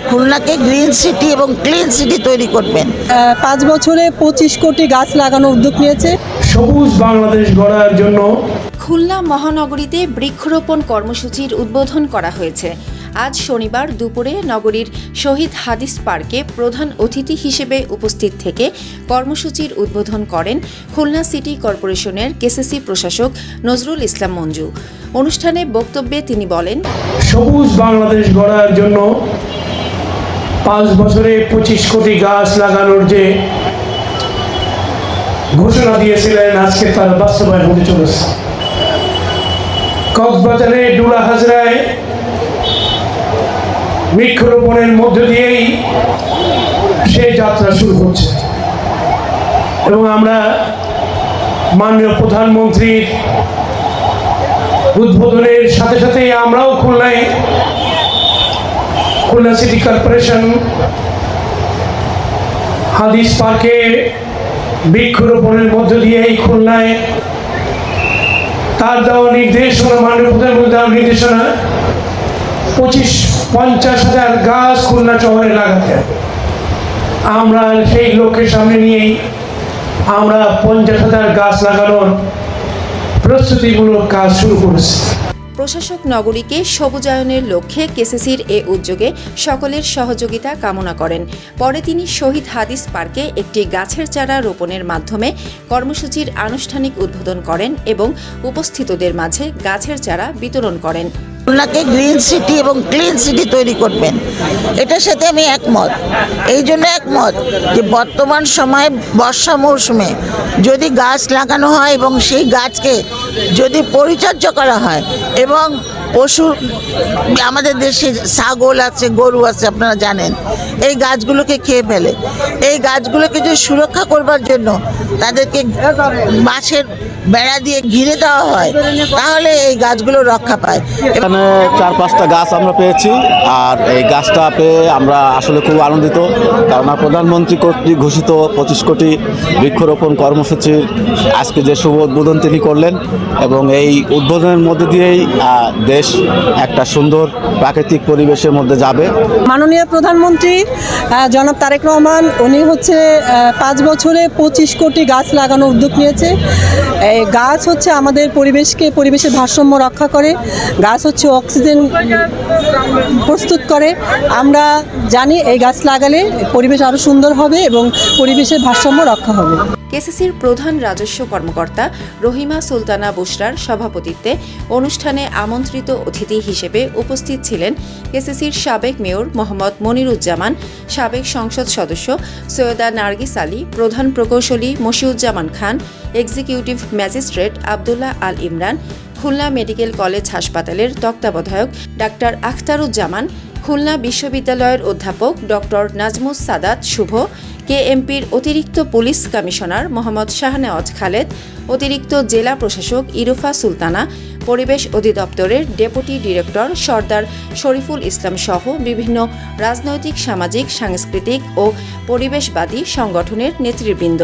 খুলনাকে green city এবং clean city তৈরি করবেন। 5 বছরে 25 কোটি গাছ লাগানোর উদ্যোগ নিয়েছে। সবুজ বাংলাদেশ গড়ার জন্য খুলনা মহানগরীতে বৃক্ষরোপণ কর্মসূচির উদ্বোধন করা হয়েছে। আজ শনিবার দুপুরে নগরীর শহীদ হাদিস পার্কে প্রধান অতিথি হিসেবে উপস্থিত থেকে কর্মসূচির উদ্বোধন করেন খুলনা সিটি কর্পোরেশনের কেসিসি প্রশাসক নজরুল ইসলাম মঞ্জু। অনুষ্ঠানে বক্তব্যে তিনি বলেন, সবুজ বাংলাদেশ গড়ার জন্য 5 বছরে 25 কোটি গাছ লাগানোর যে ঘোষণা দিয়েছিলেন, আজকে তার বাস্তবায়ন হতে চলেছে। কক্সবাজারে ডুলা হাজরায় বৃক্ষরোপণের মধ্য দিয়েই সেই যাত্রা শুরু হচ্ছে এবং আমরা মাননীয় প্রধানমন্ত্রীর উদ্বোধনের সাথে সাথেই আমরাও খুলনা সিটি কর্পোরেশন হাদিস পার্কে বৃক্ষরোপণের মধ্য দিয়েই খুলনায় তার দেওয়া নির্দেশনা, মাননীয় প্রধানমন্ত্রী দেওয়া নির্দেশনা 50,000 গাছ খুলনা শহরে লাগাতে হবে। আমরা সেই লক্ষ্যের সামনে নিয়েই আমরা 50,000 গাছ লাগানোর প্রস্তুতিমূলক কাজ শুরু করেছি। প্রশাসক নগরীকে সবুজায়নের লক্ষ্যে কেসিসির এ উদ্যোগে সকলের সহযোগিতা কামনা করেন। পরে তিনি শহীদ হাদিস পার্কে একটি গাছের চারা রোপণের মাধ্যমে কর্মসূচির আনুষ্ঠানিক উদ্বোধন করেন এবং উপস্থিতদের মাঝে গাছের চারা বিতরণ করেন। খুলনাকে গ্রিন সিটি এবং ক্লিন সিটি তৈরি করবেন, এটার সাথে আমি একমত। এই জন্য একমত যে বর্তমান সময়ে বর্ষা মৌসুমে যদি গাছ লাগানো হয় এবং সেই গাছকে যদি পরিচর্যা করা হয় এবং পশু, আমাদের দেশে ছাগল আছে, গরু আছে, আপনারা জানেন, এই গাছগুলোকে খেয়ে ফেলে। এই গাছগুলোকে যদি সুরক্ষা করবার জন্য তাদেরকে বাঁশের বেড়া দিয়ে ঘিরে দেওয়া হয়, তাহলে এই গাছগুলো রক্ষা পায়। এখানে 4-5টা গাছ আমরা পেয়েছি, আর এই গাছটা পেয়ে আমরা আসলে খুব আনন্দিত, কারণ প্রধানমন্ত্রী কর্তৃক ঘোষিত 25 কোটি বৃক্ষরোপণ কর্মসূচির আজকে যে শুভ উদ্বোধন তিনি করলেন, এবং এই উদ্বোধনের মধ্যে দিয়েই দেশ একটা সুন্দর প্রাকৃতিক পরিবেশের মধ্যে যাবে। মাননীয় প্রধানমন্ত্রী জনাব তারেক রহমান, উনি হচ্ছে 5 বছরে 25 কোটি গাছ লাগানোর উদ্যোগ নিয়েছে। এই গাছ হচ্ছে আমাদের পরিবেশের ভারসাম্য রক্ষা করে, গাছ হচ্ছে অক্সিজেন প্রস্তুত করে। আমরা জানি এই গাছ লাগালে পরিবেশ আরও সুন্দর হবে এবং পরিবেশের ভারসাম্য রক্ষা হবে। কেসিসির প্রধান রাজস্ব কর্মকর্তা রহিমা সুলতানা বুশরার সভাপতিত্বে অনুষ্ঠানে আমন্ত্রিত অতিথি হিসেবে উপস্থিত ছিলেন কেসিসির সাবেক মেয়র মোহাম্মদ মনিরুজ্জামান, সাবেক সংসদ সদস্য সৈয়দা নার্গিস আলী, প্রধান প্রকৌশলী মশিউজ্জামান খান, এক্সিকিউটিভ ম্যাজিস্ট্রেট আবদুল্লাহ আল ইমরান, খুলনা মেডিকেল কলেজ হাসপাতালের তত্ত্বাবধায়ক ডাক্তার আখতারুজ্জামান, খুলনা বিশ্ববিদ্যালয়ের অধ্যাপক ডক্টর নাজমুস সাদাত শুভ, কেএমপির অতিরিক্ত পুলিশ কমিশনার মোহাম্মদ শাহনেওয়াজ খালেদ, অতিরিক্ত জেলা প্রশাসক ইরফা সুলতানা, পরিবেশ অধিদপ্তরের ডেপুটি ডিরেক্টর সর্দার শরীফুল ইসলাম সহ বিভিন্ন রাজনৈতিক, সামাজিক, সাংস্কৃতিক ও পরিবেশবাদী সংগঠনের নেতৃবৃন্দ।